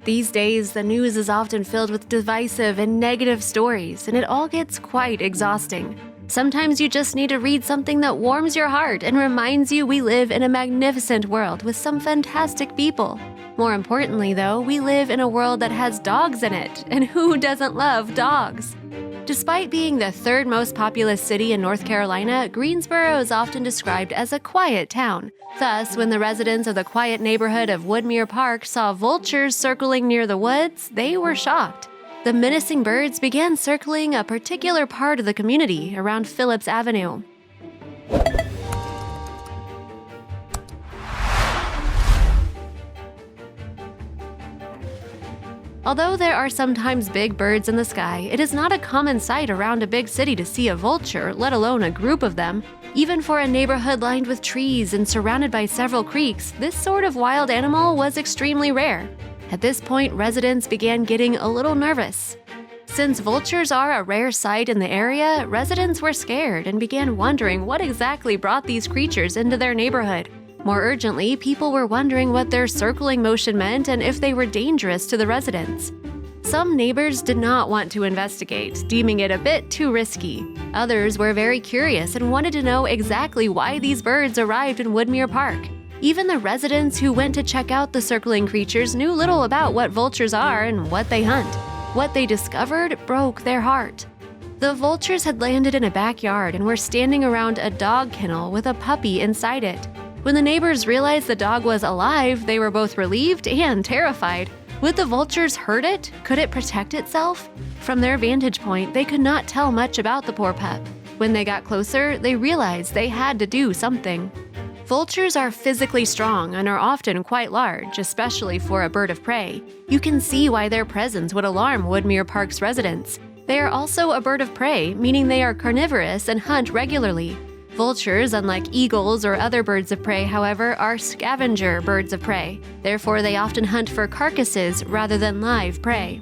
These days, the news is often filled with divisive and negative stories, and it all gets quite exhausting. Sometimes you just need to read something that warms your heart and reminds you we live in a magnificent world with some fantastic people. More importantly, though, we live in a world that has dogs in it, and who doesn't love dogs? Despite being the third most populous city in North Carolina, Greensboro is often described as a quiet town. Thus, when the residents of the quiet neighborhood of Woodmere Park saw vultures circling near the woods, they were shocked. The menacing birds began circling a particular part of the community around Phillips Avenue. Although there are sometimes big birds in the sky, it is not a common sight around a big city to see a vulture, let alone a group of them. Even for a neighborhood lined with trees and surrounded by several creeks, this sort of wild animal was extremely rare. At this point, residents began getting a little nervous. Since vultures are a rare sight in the area, residents were scared and began wondering what exactly brought these creatures into their neighborhood. More urgently, people were wondering what their circling motion meant and if they were dangerous to the residents. Some neighbors did not want to investigate, deeming it a bit too risky. Others were very curious and wanted to know exactly why these birds arrived in Woodmere Park. Even the residents who went to check out the circling creatures knew little about what vultures are and what they hunt. What they discovered broke their heart. The vultures had landed in a backyard and were standing around a dog kennel with a puppy inside it. When the neighbors realized the dog was alive, they were both relieved and terrified. Would the vultures hurt it? Could it protect itself? From their vantage point, they could not tell much about the poor pup. When they got closer, they realized they had to do something. Vultures are physically strong and are often quite large, especially for a bird of prey. You can see why their presence would alarm Woodmere Park's residents. They are also a bird of prey, meaning they are carnivorous and hunt regularly. Vultures, unlike eagles or other birds of prey, however, are scavenger birds of prey. Therefore, they often hunt for carcasses rather than live prey.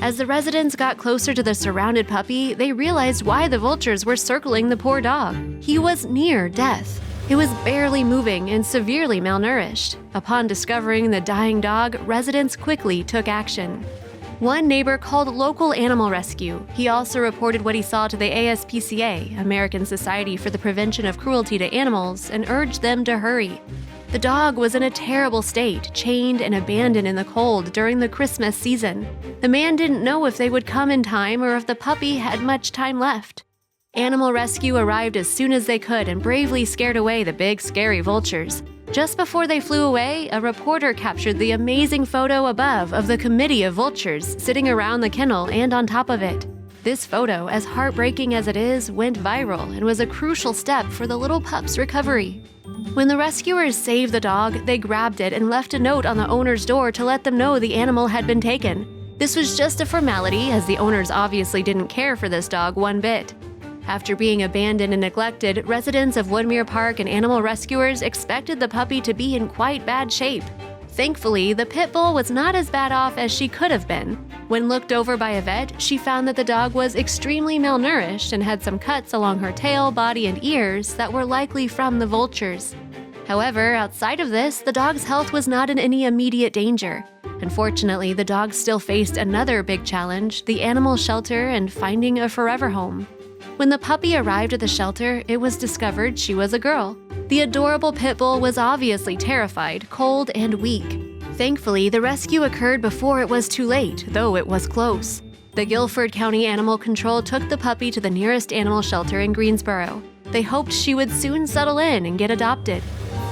As the residents got closer to the surrounded puppy, they realized why the vultures were circling the poor dog. He was near death. It was barely moving and severely malnourished. Upon discovering the dying dog, residents quickly took action. One neighbor called local animal rescue. He also reported what he saw to the ASPCA, American Society for the Prevention of Cruelty to Animals, and urged them to hurry. The dog was in a terrible state, chained and abandoned in the cold during the Christmas season. The man didn't know if they would come in time or if the puppy had much time left. Animal rescue arrived as soon as they could and bravely scared away the big, scary vultures. Just before they flew away, a reporter captured the amazing photo above of the committee of vultures sitting around the kennel and on top of it. This photo, as heartbreaking as it is, went viral and was a crucial step for the little pup's recovery. When the rescuers saved the dog, they grabbed it and left a note on the owner's door to let them know the animal had been taken. This was just a formality, as the owners obviously didn't care for this dog one bit. After being abandoned and neglected, residents of Woodmere Park and animal rescuers expected the puppy to be in quite bad shape. Thankfully, the pit bull was not as bad off as she could have been. When looked over by a vet, she found that the dog was extremely malnourished and had some cuts along her tail, body, and ears that were likely from the vultures. However, outside of this, the dog's health was not in any immediate danger. Unfortunately, the dog still faced another big challenge: the animal shelter and finding a forever home. When the puppy arrived at the shelter, it was discovered she was a girl. The adorable pit bull was obviously terrified, cold, and weak. Thankfully, the rescue occurred before it was too late, though it was close. The Guilford County Animal Control took the puppy to the nearest animal shelter in Greensboro. They hoped she would soon settle in and get adopted.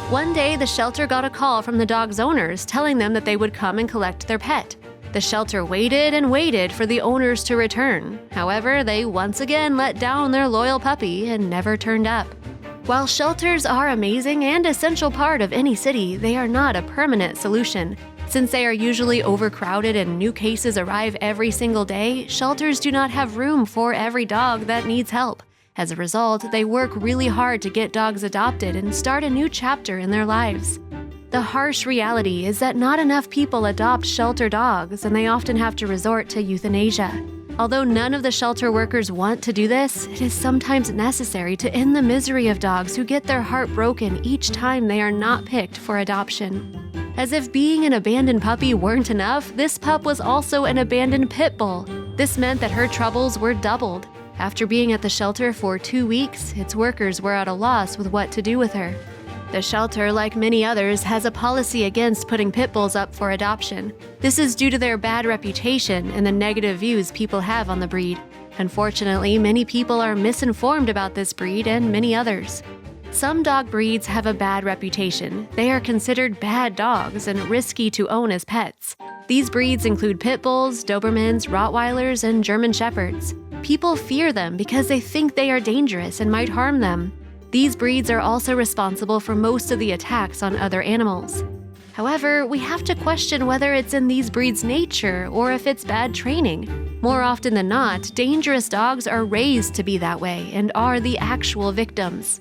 One day, the shelter got a call from the dog's owners telling them that they would come and collect their pet. The shelter waited and waited for the owners to return. However, they once again let down their loyal puppy and never turned up. While shelters are amazing and essential part of any city, they are not a permanent solution. Since they are usually overcrowded and new cases arrive every single day, shelters do not have room for every dog that needs help. As a result, they work really hard to get dogs adopted and start a new chapter in their lives. The harsh reality is that not enough people adopt shelter dogs, and they often have to resort to euthanasia. Although none of the shelter workers want to do this, it is sometimes necessary to end the misery of dogs who get their heart broken each time they are not picked for adoption. As if being an abandoned puppy weren't enough, this pup was also an abandoned pit bull. This meant that her troubles were doubled. After being at the shelter for 2 weeks, its workers were at a loss with what to do with her. The shelter, like many others, has a policy against putting pit bulls up for adoption. This is due to their bad reputation and the negative views people have on the breed. Unfortunately, many people are misinformed about this breed and many others. Some dog breeds have a bad reputation. They are considered bad dogs and risky to own as pets. These breeds include pit bulls, Dobermans, Rottweilers, and German Shepherds. People fear them because they think they are dangerous and might harm them. These breeds are also responsible for most of the attacks on other animals. However, we have to question whether it's in these breeds' nature or if it's bad training. More often than not, dangerous dogs are raised to be that way and are the actual victims.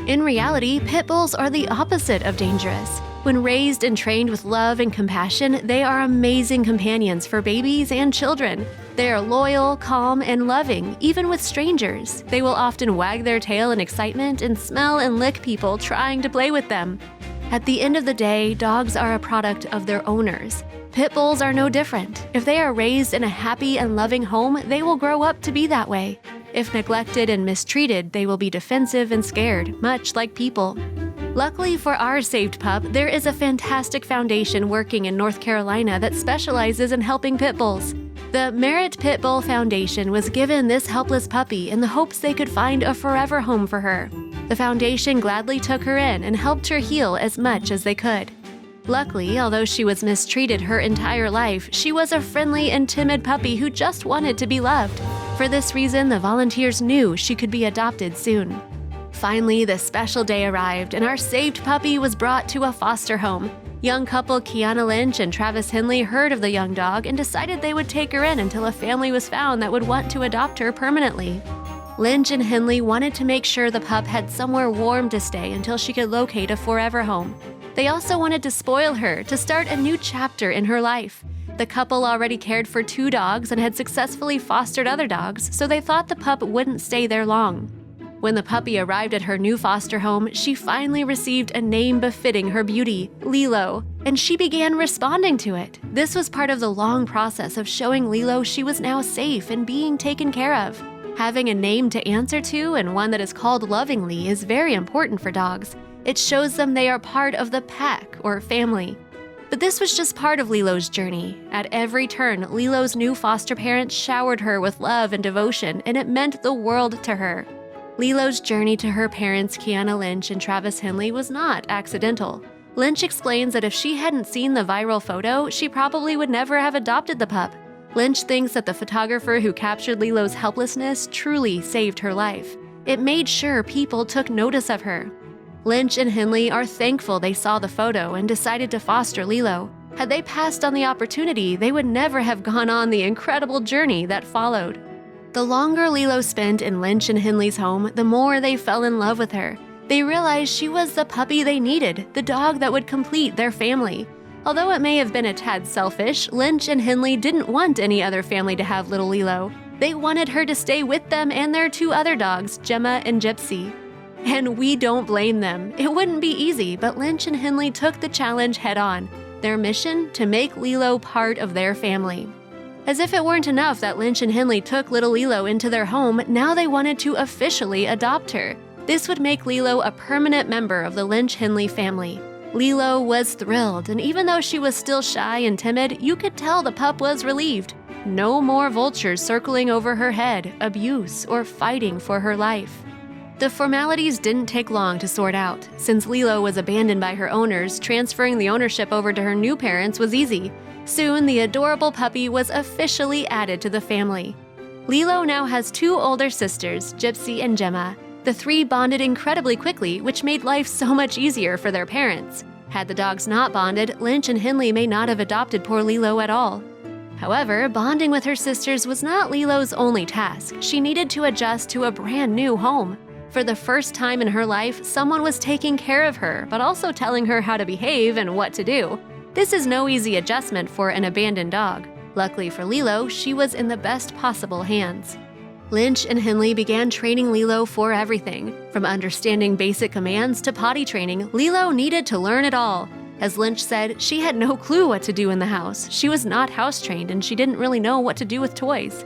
In reality, pit bulls are the opposite of dangerous. When raised and trained with love and compassion, they are amazing companions for babies and children. They are loyal, calm, and loving, even with strangers. They will often wag their tail in excitement and smell and lick people trying to play with them. At the end of the day, dogs are a product of their owners. Pit bulls are no different. If they are raised in a happy and loving home, they will grow up to be that way. If neglected and mistreated, they will be defensive and scared, much like people. Luckily for our saved pup, there is a fantastic foundation working in North Carolina that specializes in helping pit bulls. The Merit Pit Bull Foundation was given this helpless puppy in the hopes they could find a forever home for her. The foundation gladly took her in and helped her heal as much as they could. Luckily, although she was mistreated her entire life, she was a friendly and timid puppy who just wanted to be loved. For this reason, the volunteers knew she could be adopted soon. Finally, the special day arrived, and our saved puppy was brought to a foster home. Young couple Kiana Lynch and Travis Henley heard of the young dog and decided they would take her in until a family was found that would want to adopt her permanently. Lynch and Henley wanted to make sure the pup had somewhere warm to stay until she could locate a forever home. They also wanted to spoil her to start a new chapter in her life. The couple already cared for 2 dogs and had successfully fostered other dogs, so they thought the pup wouldn't stay there long. When the puppy arrived at her new foster home, she finally received a name befitting her beauty, Lilo, and she began responding to it. This was part of the long process of showing Lilo she was now safe and being taken care of. Having a name to answer to and one that is called lovingly is very important for dogs. It shows them they are part of the pack or family. But this was just part of Lilo's journey. At every turn, Lilo's new foster parents showered her with love and devotion, and it meant the world to her. Lilo's journey to her parents, Kiana Lynch and Travis Henley, was not accidental. Lynch explains that if she hadn't seen the viral photo, she probably would never have adopted the pup. Lynch thinks that the photographer who captured Lilo's helplessness truly saved her life. It made sure people took notice of her. Lynch and Henley are thankful they saw the photo and decided to foster Lilo. Had they passed on the opportunity, they would never have gone on the incredible journey that followed. The longer Lilo spent in Lynch and Henley's home, the more they fell in love with her. They realized she was the puppy they needed, the dog that would complete their family. Although it may have been a tad selfish, Lynch and Henley didn't want any other family to have little Lilo. They wanted her to stay with them and their 2 other dogs, Gemma and Gypsy. And we don't blame them. It wouldn't be easy, but Lynch and Henley took the challenge head on. Their mission? To make Lilo part of their family. As if it weren't enough that Lynch and Henley took little Lilo into their home, now they wanted to officially adopt her. This would make Lilo a permanent member of the Lynch-Henley family. Lilo was thrilled, and even though she was still shy and timid, you could tell the pup was relieved. No more vultures circling over her head, abuse, or fighting for her life. The formalities didn't take long to sort out. Since Lilo was abandoned by her owners, transferring the ownership over to her new parents was easy. Soon, the adorable puppy was officially added to the family. Lilo now has 2 older sisters, Gypsy and Gemma. The 3 bonded incredibly quickly, which made life so much easier for their parents. Had the dogs not bonded, Lynch and Henley may not have adopted poor Lilo at all. However, bonding with her sisters was not Lilo's only task. She needed to adjust to a brand new home. For the first time in her life, someone was taking care of her, but also telling her how to behave and what to do. This is no easy adjustment for an abandoned dog. Luckily for Lilo, she was in the best possible hands. Lynch and Henley began training Lilo for everything. From understanding basic commands to potty training, Lilo needed to learn it all. As Lynch said, she had no clue what to do in the house. She was not house-trained and she didn't really know what to do with toys.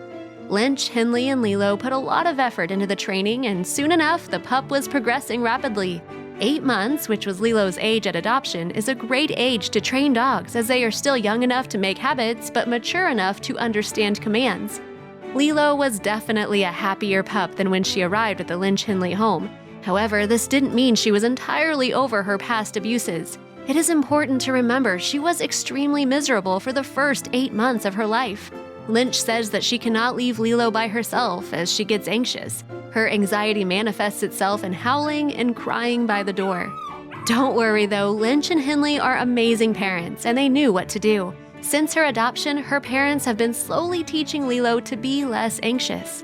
Lynch, Hindley, and Lilo put a lot of effort into the training, and soon enough, the pup was progressing rapidly. 8 months, which was Lilo's age at adoption, is a great age to train dogs as they are still young enough to make habits but mature enough to understand commands. Lilo was definitely a happier pup than when she arrived at the Lynch-Hindley home. However, this didn't mean she was entirely over her past abuses. It is important to remember she was extremely miserable for the first 8 months of her life. Lynch says that she cannot leave Lilo by herself as she gets anxious. Her anxiety manifests itself in howling and crying by the door. Don't worry though, Lynch and Hindley are amazing parents and they knew what to do. Since her adoption, her parents have been slowly teaching Lilo to be less anxious.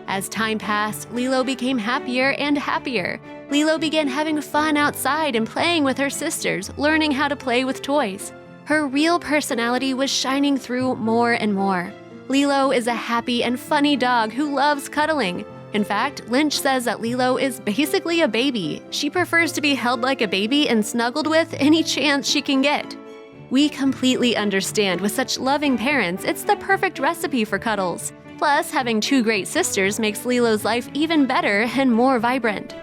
As time passed, Lilo became happier and happier. Lilo began having fun outside and playing with her sisters, learning how to play with toys. Her real personality was shining through more and more. Lilo is a happy and funny dog who loves cuddling. In fact, Lynch says that Lilo is basically a baby. She prefers to be held like a baby and snuggled with any chance she can get. We completely understand with such loving parents, it's the perfect recipe for cuddles. Plus, having 2 great sisters makes Lilo's life even better and more vibrant.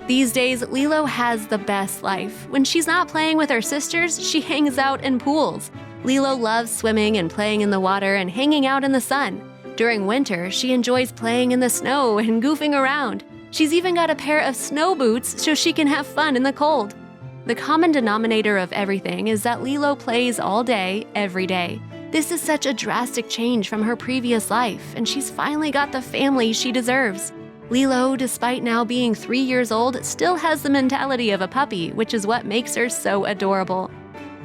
These days, Lilo has the best life. When she's not playing with her sisters, she hangs out in pools. Lilo loves swimming and playing in the water and hanging out in the sun. During winter, she enjoys playing in the snow and goofing around. She's even got a pair of snow boots so she can have fun in the cold. The common denominator of everything is that Lilo plays all day, every day. This is such a drastic change from her previous life, and she's finally got the family she deserves. Lilo, despite now being 3 years old, still has the mentality of a puppy, which is what makes her so adorable.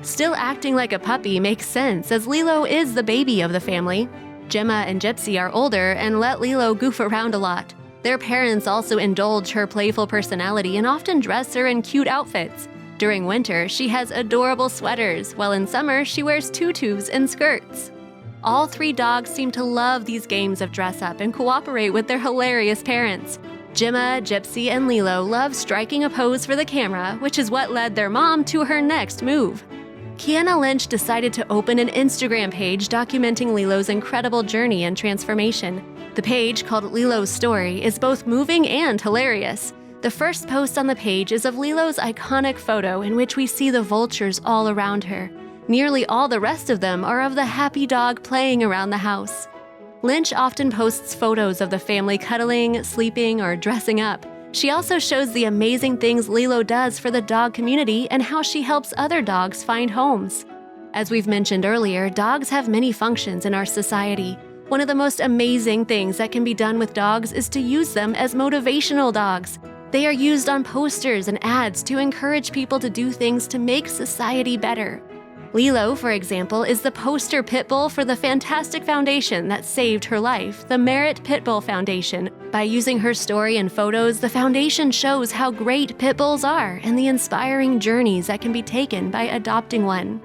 Still acting like a puppy makes sense, as Lilo is the baby of the family. Gemma and Gypsy are older and let Lilo goof around a lot. Their parents also indulge her playful personality and often dress her in cute outfits. During winter, she has adorable sweaters, while in summer, she wears tutus and skirts. All 3 dogs seem to love these games of dress-up and cooperate with their hilarious parents. Gemma, Gypsy, and Lilo love striking a pose for the camera, which is what led their mom to her next move. Kiana Lynch decided to open an Instagram page documenting Lilo's incredible journey and transformation. The page, called Lilo's Story, is both moving and hilarious. The first post on the page is of Lilo's iconic photo in which we see the vultures all around her. Nearly all the rest of them are of the happy dog playing around the house. Lynch often posts photos of the family cuddling, sleeping, or dressing up. She also shows the amazing things Lilo does for the dog community and how she helps other dogs find homes. As we've mentioned earlier, dogs have many functions in our society. One of the most amazing things that can be done with dogs is to use them as motivational dogs. They are used on posters and ads to encourage people to do things to make society better. Lilo, for example, is the poster pit bull for the fantastic foundation that saved her life, the Merit Pit Bull Foundation. By using her story and photos, the foundation shows how great pit bulls are and the inspiring journeys that can be taken by adopting one.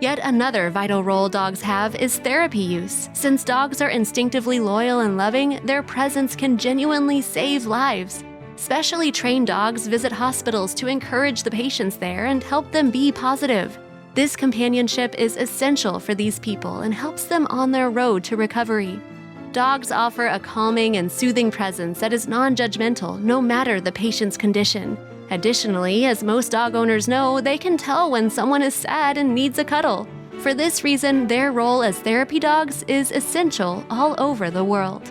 Yet another vital role dogs have is therapy use. Since dogs are instinctively loyal and loving, their presence can genuinely save lives. Specially trained dogs visit hospitals to encourage the patients there and help them be positive. This companionship is essential for these people and helps them on their road to recovery. Dogs offer a calming and soothing presence that is non-judgmental, no matter the patient's condition. Additionally, as most dog owners know, they can tell when someone is sad and needs a cuddle. For this reason, their role as therapy dogs is essential all over the world.